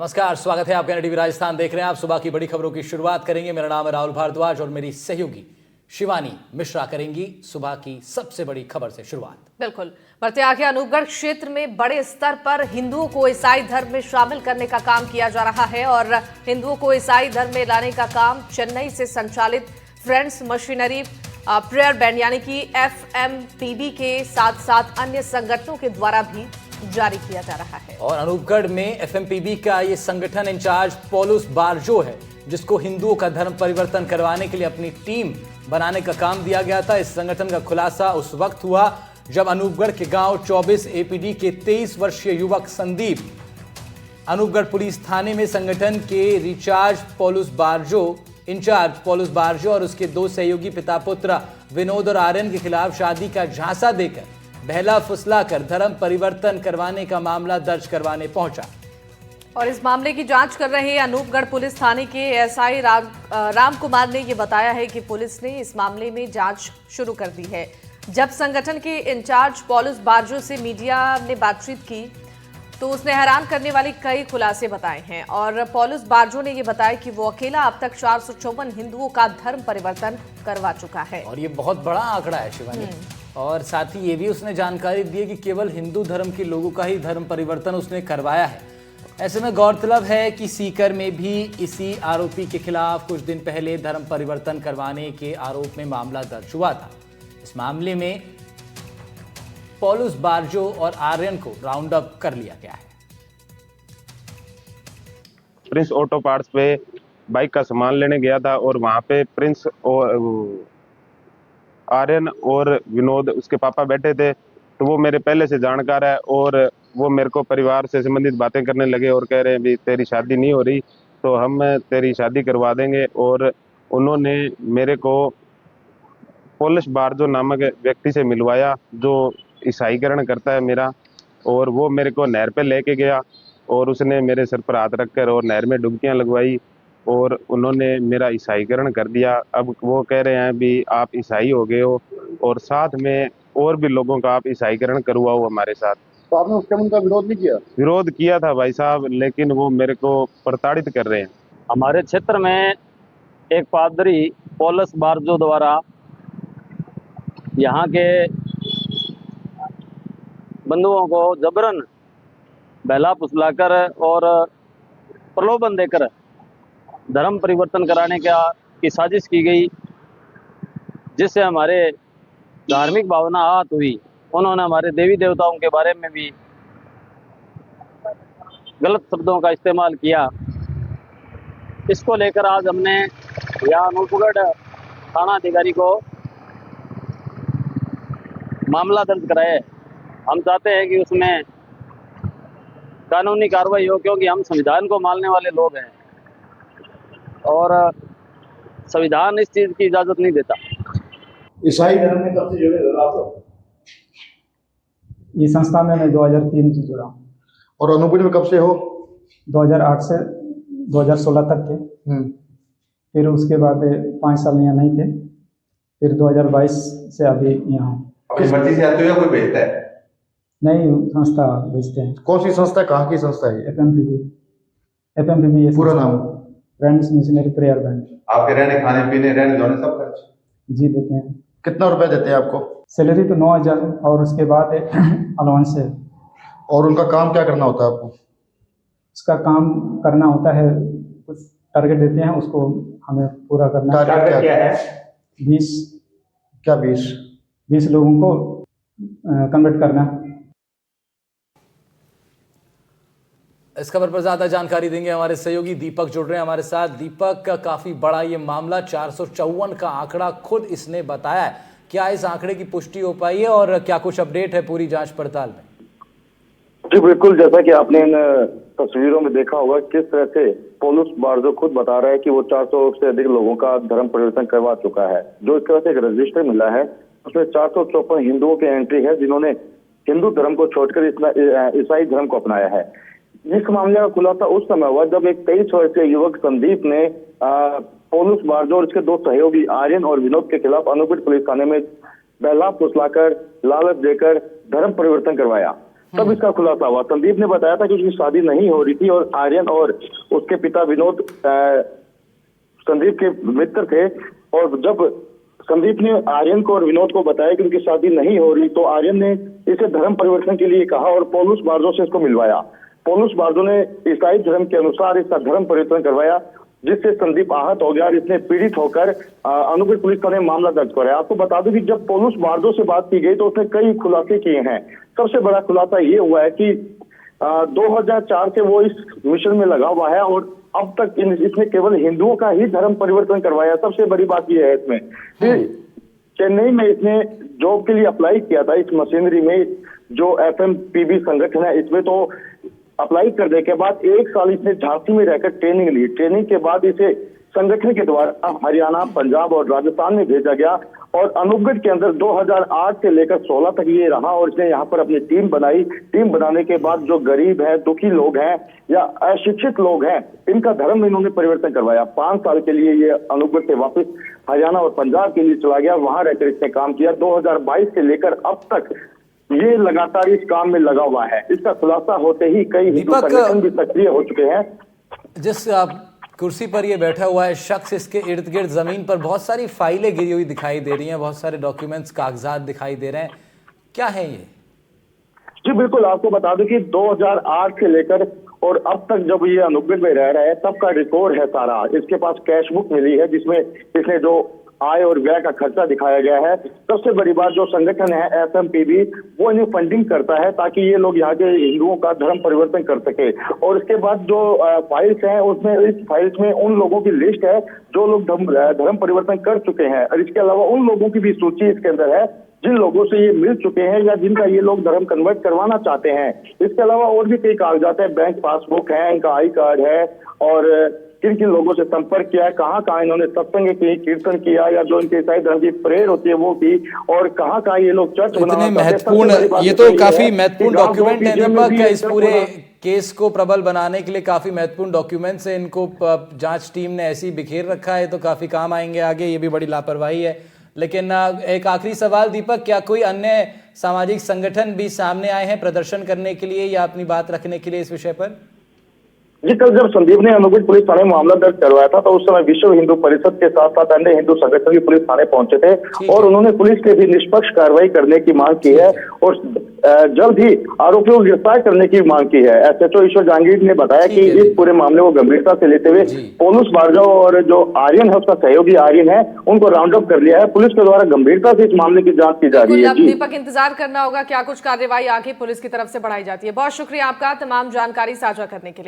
नमस्कार, स्वागत है आपका टीवी राजस्थान देख रहे हैं आप। सुबह की बड़ी खबरों की शुरुआत करेंगे। मेरा नाम है राहुल भारद्वाज और मेरी सहयोगी शिवानी मिश्रा करेंगी सुबह की सबसे बड़ी खबर से शुरुआत। बिल्कुल, बढ़ते आगे अनूपगढ़ क्षेत्र में बड़े स्तर पर हिंदुओं को ईसाई धर्म में शामिल करने का काम किया जा रहा है और हिंदुओं को ईसाई धर्म में लाने का काम चेन्नई से संचालित फ्रेंड्स मशीनरी प्रेयर बैंड यानी कि FMPB के साथ साथ अन्य संगठनों के द्वारा भी जारी किया जा रहा है। और अनूपगढ़ में FMPB का ये संगठन इंचार्ज पॉलुस बारजो है, जिसको हिंदुओं का धर्म परिवर्तन करवाने के लिए अपनी टीम बनाने का काम दिया गया था। इस संगठन का खुलासा उस वक्त हुआ जब अनूपगढ़ के गांव 24 APD के 23 वर्षीय युवक संदीप अनूपगढ़ पुलिस थाने में संगठन के इंचार्ज पॉलुस बारजो और उसके दो सहयोगी पिता पुत्र विनोद और आर्यन के खिलाफ शादी का झांसा देकर बहला फुसलाकर धर्म परिवर्तन करवाने का मामला दर्ज करवाने पहुंचा। और इस मामले की जांच कर रहे अनूपगढ़ पुलिस थाने के SI राम कुमार ने यह बताया है कि पुलिस ने इस मामले में जांच शुरू कर दी है। जब संगठन के इंचार्ज पॉलुस बारजो से मीडिया ने बातचीत की तो उसने हैरान करने वाले कई खुलासे बताए हैं और पॉलुस बारजो ने यह बताया कि वो अकेला अब तक 454 हिंदुओं का धर्म परिवर्तन करवा चुका है। और ये बहुत बड़ा आंकड़ा है शिवानी। और साथ ही ये भी उसने जानकारी दी कि केवल हिंदू धर्म के लोगों का ही धर्म परिवर्तन उसने करवाया है। ऐसे में गौरतलब है कि सीकर में भी इसी आरोपी के खिलाफ कुछ दिन पहले धर्म परिवर्तन करवाने के आरोप में मामला दर्ज हुआ था। इस मामले में पॉलुस बारजो और आर्यन को राउंड अप कर लिया गया है। प्रिंस ऑटो पार्ट्स पे बाइक का सामान लेने गया था और वहां पे प्रिंस और आर्यन और विनोद उसके पापा बैठे थे। तो वो मेरे पहले से जानकार है और वो मेरे को परिवार से संबंधित बातें करने लगे और कह रहे हैं भी तेरी शादी नहीं हो रही तो हम तेरी शादी करवा देंगे। और उन्होंने मेरे को पॉलुस बारजो नामक व्यक्ति से मिलवाया जो ईसाईकरण करता है मेरा। और वो मेरे को नहर पे लेके गया और उसने मेरे सर पर हाथ रखकर और नहर में डुबकियां लगवाई और उन्होंने मेरा ईसाईकरण कर दिया। अब वो कह रहे हैं भी आप ईसाई हो गए हो और साथ में और भी लोगों का आप ईसाईकरण करवाओ हमारे साथ। तो आपने उस टाइम उनका विरोध नहीं किया? विरोध किया था भाई साहब, लेकिन वो मेरे को प्रताड़ित कर रहे हैं। हमारे क्षेत्र में एक पादरी पॉलुस बारजो द्वारा यहाँ के बंधुओं को जबरन बहला फुसलाकर और प्रलोभन देकर धर्म परिवर्तन कराने की साजिश की गई, जिससे हमारे धार्मिक भावना आहत हुई। उन्होंने हमारे देवी देवताओं के बारे में भी गलत शब्दों का इस्तेमाल किया। इसको लेकर आज हमने यहाँ अनूपगढ़ थाना अधिकारी को मामला दर्ज कराया है। हम चाहते हैं कि उसमें कानूनी कार्रवाई हो, क्योंकि हम संविधान को मानने वाले लोग हैं और संविधान इस चीज की इजाजत नहीं देता। ईसाई धर्म में कब से जुड़े हो आप? ये संस्था में मैं 2003 से जुड़ा हूँ। और अनूपगढ़ में कब से हो? 2008 से 2016 तक के। फिर उसके बाद 5 साल यहाँ नहीं थे। फिर 2022 से अभी यहाँ हूँ। अपनी मर्जी से आते हो या कोई भेजता है? नहीं, संस्था भेजते हैं। कौन सी संस्था, कहाँ की संस्था है? FMPB ये पूरा नाम? Friends machinery prayer band. आपके रहने खाने पीने रहने धोने सब खर्च जी देते हैं। कितना रुपए देते हैं आपको? सैलरी तो 9,000 और उसके बाद अलाउंस है। और उनका काम क्या करना होता है आपको? उसका काम करना होता है, कुछ टारगेट देते हैं, उसको हमें पूरा करना। टारगेट क्या है? 20 क्या 20 लोगों को कन्वर्ट करना। इस खबर पर ज्यादा जानकारी देंगे हमारे सहयोगी दीपक जुड़ रहे हैं हमारे साथ। दीपक, का काफी बड़ा ये मामला 454 का आंकड़ा खुद इसने बताया है। क्या इस आंकड़े की पुष्टि हो पाई है और क्या कुछ अपडेट है पूरी जांच पड़ताल में? जी बिल्कुल, जैसा कि आपने इन तस्वीरों में देखा होगा किस तरह से पॉलुस बारजो खुद बता रहा है कि वो 400 से अधिक लोगों का धर्म परिवर्तन करवा चुका है। जो इस तरह से एक रजिस्टर मिला है उसमें 454 हिंदुओं की एंट्री है जिन्होंने हिंदू धर्म को छोड़कर ईसाई धर्म को अपनाया है। इस मामले का खुलासा उस समय हुआ जब एक 23 वर्षीय युवक संदीप ने पॉलुस बारजो और इसके दो सहयोगी आर्यन और विनोद के खिलाफ अनूपगढ़ पुलिस थाने में बहला फुसलाकर लालच देकर धर्म परिवर्तन करवाया। तब इसका खुलासा हुआ। संदीप ने बताया था कि उसकी शादी नहीं हो रही थी और आर्यन और उसके पिता विनोद संदीप के मित्र थे, और जब संदीप ने आर्यन को और विनोद को बताया कि उनकी शादी नहीं हो रही, तो आर्यन ने इसे धर्म परिवर्तन के लिए कहा और पौलुस बार्जो से इसको मिलवाया। पौलुस बार्जो ने ईसाई धर्म के अनुसार इसका धर्म परिवर्तन करवाया, जिससे संदीप आहत हो गया और इसने पीड़ित होकर अनूपगढ़ पुलिस थाने मामला दर्ज कराया। आपको बता दूं कि जब पौलुस बार्जो से बात की गई तो उसने कई खुलासे किए हैं। सबसे बड़ा खुलासा ये हुआ है कि 2004 से वो इस मिशन में लगा हुआ है और अब तक इसने केवल हिंदुओं का ही धर्म परिवर्तन करवाया। सबसे बड़ी बात यह है इसमें, फिर चेन्नई में इसने जॉब के लिए अप्लाई किया था इस मशीनरी में, जो FMPB संगठन है, इसमें तो अप्लाई करने के बाद 1 साल इसने झांसी में रहकर ट्रेनिंग ली। ट्रेनिंग के बाद इसे संगठन के द्वारा हरियाणा, पंजाब और राजस्थान में भेजा गया और अनूपगढ़ के अंदर 2008 से लेकर 16 तक ये रहा और इसने यहाँ पर अपनी टीम बनाई। टीम बनाने के बाद जो गरीब है, दुखी लोग हैं या अशिक्षित लोग हैं, इनका धर्म इन्होंने परिवर्तन करवाया। 5 साल के लिए ये अनूपगढ़ से वापस हरियाणा और पंजाब के लिए चला गया, वहां रहकर इसने काम किया। 2022 से लेकर अब तक ये लगातार इस काम में लगा हुआ है। इसका खुलासा होते ही कई हिंदू संगठन भी सक्रिय हो चुके हैं। जिस कुर्सी पर ये बैठा हुआ है शख्स, इसके इर्द गिर्द जमीन पर बहुत सारी फाइलें गिरी हुई दिखाई दे रही हैं, बहुत सारे डॉक्यूमेंट्स, कागजात दिखाई दे रहे हैं, क्या है ये? जी बिल्कुल, आपको बता दूं कि 2008 से लेकर और अब तक जब ये अनूपगढ़ में रह रहा है तब का रिकॉर्ड है सारा। इसके पास कैश बुक मिली है जिसमें इसने जो आय और व्यय का खर्चा दिखाया गया है। सबसे बड़ी बात, जो संगठन है FMPB, वो इन्हें फंडिंग करता है ताकि ये लोग यहाँ के हिंदुओं का धर्म परिवर्तन कर सके। और इसके बाद जो फाइल्स हैं उसमें, इस फाइल्स में उन लोगों की लिस्ट है जो लोग धर्म परिवर्तन कर चुके हैं, और इसके अलावा उन लोगों की भी सूची इसके अंदर है जिन लोगों से ये मिल चुके हैं या जिनका ये लोग धर्म कन्वर्ट करवाना चाहते हैं। इसके अलावा और भी कई कागजात है, बैंक पासबुक है, इनका आई कार्ड है और किन किन लोगों से संपर्क किया है, कहाँ कहाँ इन्होंने सत्संग की, कीर्तन किया या जो इनके ईसाई धर्म की प्रेयर होती है वो की, और कहाँ कहाँ ये लोग चर्च बनाना चाहते हैं। महत्वपूर्ण, ये तो काफी महत्वपूर्ण डॉक्यूमेंट है दीपक, इस पूरे केस को प्रबल बनाने के लिए काफी महत्वपूर्ण डॉक्यूमेंट्स है। इनको जांच टीम ने ऐसे ही बिखेर रखा है तो काफी काम आएंगे आगे, ये भी बड़ी लापरवाही है। लेकिन एक आखिरी सवाल दीपक, क्या कोई अन्य सामाजिक संगठन भी सामने आए हैं प्रदर्शन करने के लिए या अपनी बात रखने के लिए इस विषय पर? जी, कल जब संदीप ने अनूपगढ़ पुलिस थाने मामला दर्ज करवाया था तो उस समय विश्व हिंदू परिषद के साथ साथ अन्य हिंदू संगठन भी पुलिस थाने पहुंचे थे और उन्होंने पुलिस से भी निष्पक्ष कार्रवाई करने की मांग की है और जल्द ही आरोपियों को गिरफ्तार करने की मांग की है। SHO ईश्वर जहांगीर ने बताया कि इस पूरे मामले को गंभीरता से लेते हुए पौलुस बार्जो और जो आर्यन है, उसका सहयोगी आर्यन है, उनको राउंड अप कर लिया है। पुलिस के द्वारा गंभीरता से इस मामले की जांच की जा रही है। दीपक, इंतजार करना होगा क्या कुछ कार्रवाई आगे पुलिस की तरफ से बढ़ाई जाती है। बहुत शुक्रिया आपका तमाम जानकारी साझा करने के लिए।